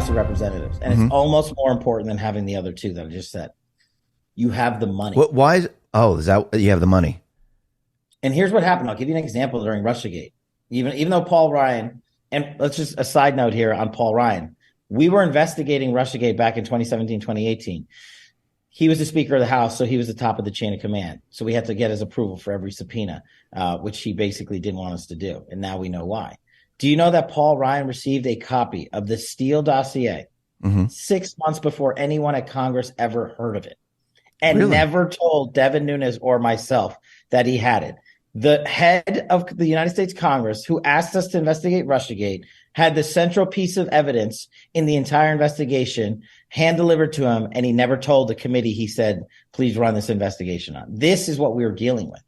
House of Representatives. And it's almost more important than having the other two that I just said. You have the money. Why is that you have the money? And here's what happened. I'll give you an example during Russiagate. Even though Paul Ryan, and let's just a side note here on Paul Ryan, we were investigating Russiagate back in 2017, 2018. He was the Speaker of the House, so he was the top of the chain of command. So we had to get his approval for every subpoena, which he basically didn't want us to do. And now we know why. Do you know that Paul Ryan received a copy of the Steele dossier 6 months before anyone at Congress ever heard of it, and never told Devin Nunes or myself that he had it? The head of the United States Congress, who asked us to investigate Russiagate, had the central piece of evidence in the entire investigation hand delivered to him, and he never told the committee. He said, please run this investigation on. This is what we were dealing with.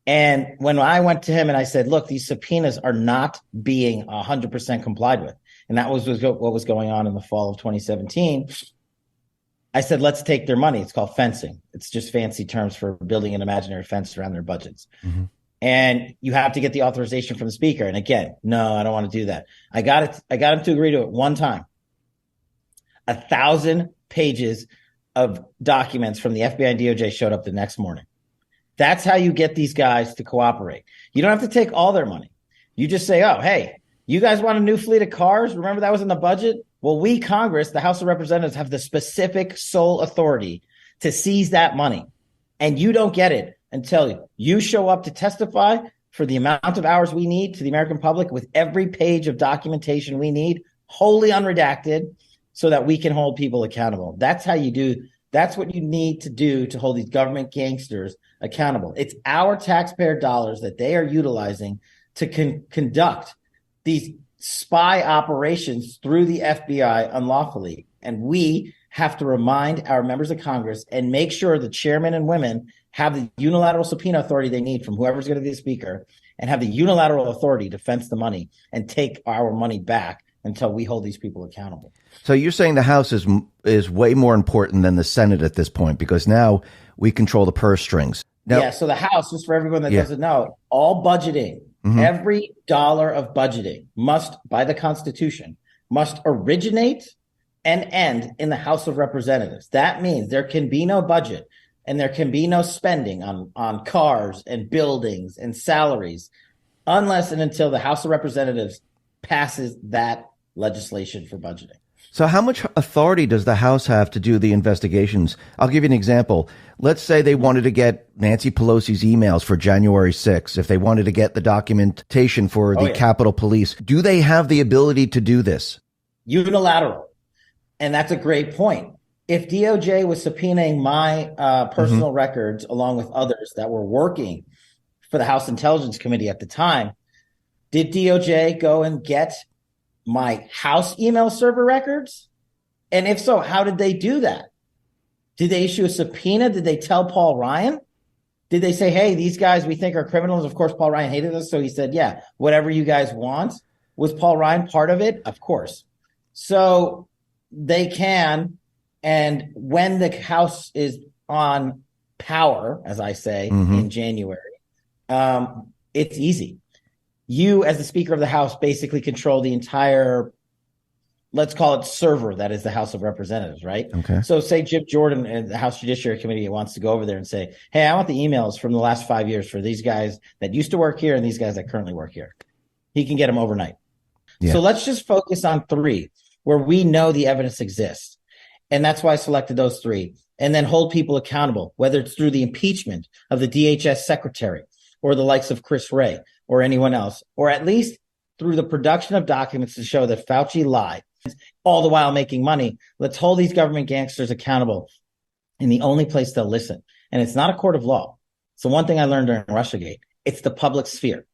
And when I went to him and I said, look, these subpoenas are not being 100% complied with, and that was what was going on in the fall of 2017, I said, let's take their money. It's called fencing. It's just fancy terms for building an imaginary fence around their budgets. And you have to get the authorization from the Speaker. And again, no, I don't want to do that. I got him to agree to it one time. 1,000 pages of documents from the FBI and DOJ showed up the next morning. That's how you get these guys to cooperate. You don't have to take all their money. You just say, oh, hey, you guys want a new fleet of cars? Remember that was in the budget? Well, we, Congress, the House of Representatives, have the specific sole authority to seize that money. And you don't get it until you show up to testify for the amount of hours we need to the American public with every page of documentation we need, wholly unredacted, so that we can hold people accountable. That's how you do. That's what you need to do to hold these government gangsters accountable. It's our taxpayer dollars that they are utilizing to conduct these spy operations through the FBI unlawfully. And we have to remind our members of Congress and make sure the chairmen and women have the unilateral subpoena authority they need from whoever's going to be the Speaker, and have the unilateral authority to fence the money and take our money back until we hold these people accountable. So you're saying the House is way more important than the Senate at this point, because now we control the purse strings. Now, yeah, so the House, just for everyone that doesn't know, all budgeting, every dollar of budgeting must, by the Constitution, must originate and end in the House of Representatives. That means there can be no budget and there can be no spending on cars and buildings and salaries unless and until the House of Representatives passes that legislation for budgeting. So how much authority does the House have to do the investigations? I'll give you an example. Let's say they wanted to get Nancy Pelosi's emails for January 6th. If they wanted to get the documentation for the Capitol Police, do they have the ability to do this? Unilateral. And that's a great point. If DOJ was subpoenaing my personal records along with others that were working for the House Intelligence Committee at the time, did DOJ go and get my House email server records? And if so, how did they do that? Did they issue a subpoena? Did they tell Paul Ryan? Did they say, hey, these guys we think are criminals? Of course, Paul Ryan hated us. So he said, yeah, whatever you guys want. Was Paul Ryan part of it? Of course. So they can. And when the House is on power, as I say, in January, it's easy. You, as the Speaker of the House, basically control the entire, let's call it server, that is the House of Representatives, right? Okay. So say Jim Jordan and the House Judiciary Committee wants to go over there and say, hey, I want the emails from the last 5 years for these guys that used to work here and these guys that currently work here. He can get them overnight. Yeah. So let's just focus on 3 where we know the evidence exists. And that's why I selected those 3. And then hold people accountable, whether it's through the impeachment of the DHS secretary or the likes of Chris Wray or anyone else, or at least through the production of documents to show that Fauci lied, all the while making money. Let's hold these government gangsters accountable in the only place they'll listen. And it's not a court of law. So one thing I learned during Russiagate, it's the public sphere.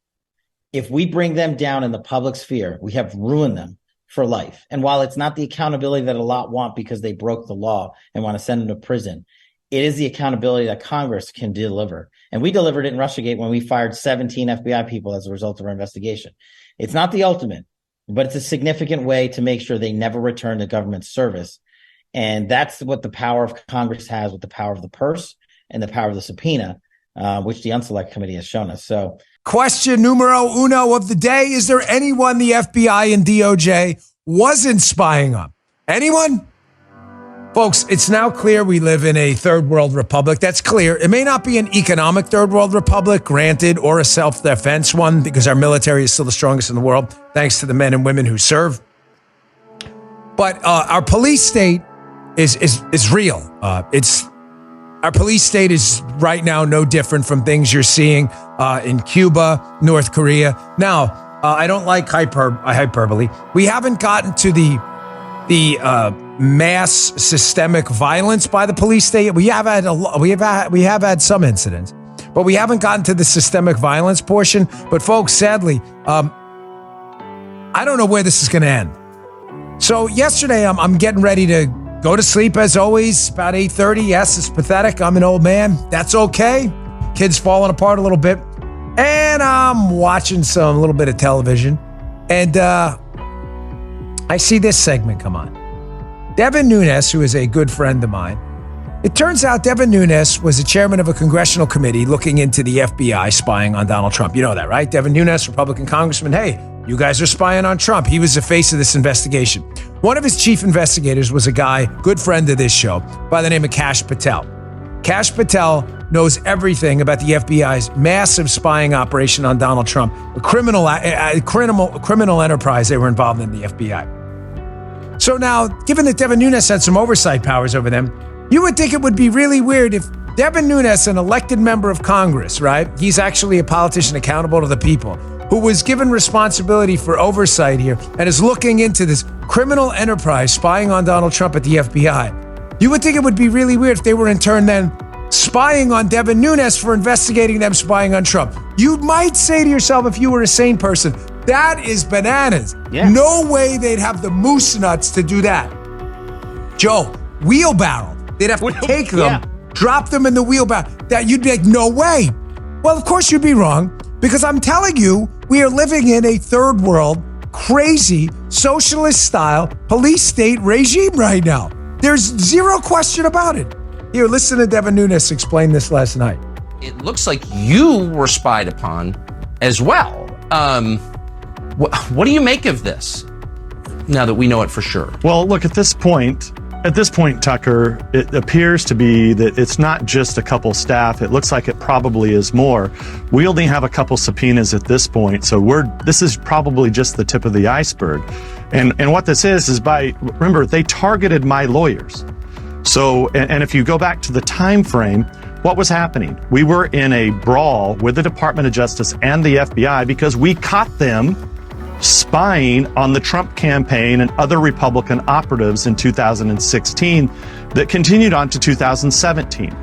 If we bring them down in the public sphere, we have ruined them for life. And while it's not the accountability that a lot want because they broke the law and want to send them to prison, it is the accountability that Congress can deliver. And we delivered it in Russiagate when we fired 17 FBI people as a result of our investigation. It's not the ultimate, but it's a significant way to make sure they never return to government service. And that's what the power of Congress has with the power of the purse and the power of the subpoena, which the Unselect Committee has shown us. So, question numero uno of the day. Is there anyone the FBI and DOJ wasn't spying on? Anyone? Folks, it's now clear we live in a third world republic. That's clear. It may not be an economic third world republic, granted, or a self-defense one, because our military is still the strongest in the world, thanks to the men and women who serve. But our police state is real. Our police state is right now no different from things you're seeing in Cuba, North Korea. Now, I don't like hyperbole. We haven't gotten to the mass systemic violence by the police state. We have had some incidents, but we haven't gotten to the systemic violence portion. But folks, sadly, I don't know where this is going to end. So yesterday, I'm getting ready to go to sleep as always, about 8:30. Yes, it's pathetic. I'm an old man. That's okay. Kids falling apart a little bit. And I'm watching a little bit of television. And I see this segment come on. Devin Nunes, who is a good friend of mine. It turns out Devin Nunes was the chairman of a congressional committee looking into the FBI spying on Donald Trump. You know that, right? Devin Nunes, Republican congressman. Hey, you guys are spying on Trump. He was the face of this investigation. One of his chief investigators was a guy, good friend of this show, by the name of Kash Patel. Kash Patel knows everything about the FBI's massive spying operation on Donald Trump, a criminal enterprise they were involved in, the FBI. So now, given that Devin Nunes had some oversight powers over them, you would think it would be really weird if Devin Nunes, an elected member of Congress, right? He's actually a politician accountable to the people, who was given responsibility for oversight here and is looking into this criminal enterprise spying on Donald Trump at the FBI. You would think it would be really weird if they were in turn then spying on Devin Nunes for investigating them spying on Trump. You might say to yourself, if you were a sane person, that is bananas. Yeah. No way they'd have the moose nuts to do that. Joe, wheelbarrow. They'd have to take them, drop them in the wheelbarrow. That you'd be like, no way. Well, of course you'd be wrong, because I'm telling you, we are living in a third world, crazy, socialist style police state regime right now. There's zero question about it. Here, listen to Devin Nunes explain this last night. It looks like you were spied upon as well. What do you make of this now that we know it for sure? Well, look, at this point, Tucker, it appears to be that it's not just a couple staff. It looks like it probably is more. We only have a couple subpoenas at this point, so this is probably just the tip of the iceberg. And what this is remember, they targeted my lawyers. So, and if you go back to the time frame, what was happening? We were in a brawl with the Department of Justice and the FBI because we caught them spying on the Trump campaign and other Republican operatives in 2016 that continued on to 2017.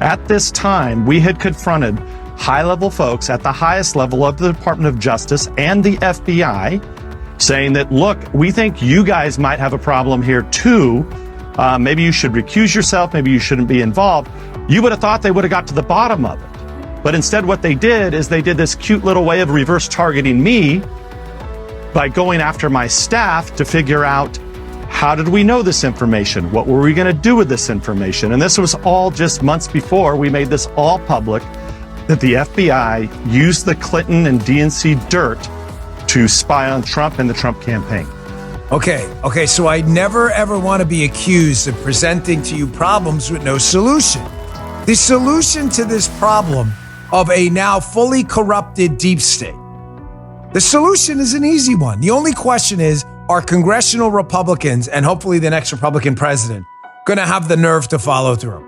At this time, we had confronted high-level folks at the highest level of the Department of Justice and the FBI saying that, look, we think you guys might have a problem here too. Maybe you should recuse yourself. Maybe you shouldn't be involved. You would have thought they would have got to the bottom of it. But instead what they did is they did this cute little way of reverse targeting me by going after my staff to figure out, how did we know this information? What were we going to do with this information? And this was all just months before we made this all public, that the FBI used the Clinton and DNC dirt to spy on Trump and the Trump campaign. Okay, so I never ever want to be accused of presenting to you problems with no solution. The solution to this problem of a now fully corrupted deep state, the solution is an easy one. The only question is, are congressional Republicans and hopefully the next Republican president going to have the nerve to follow through?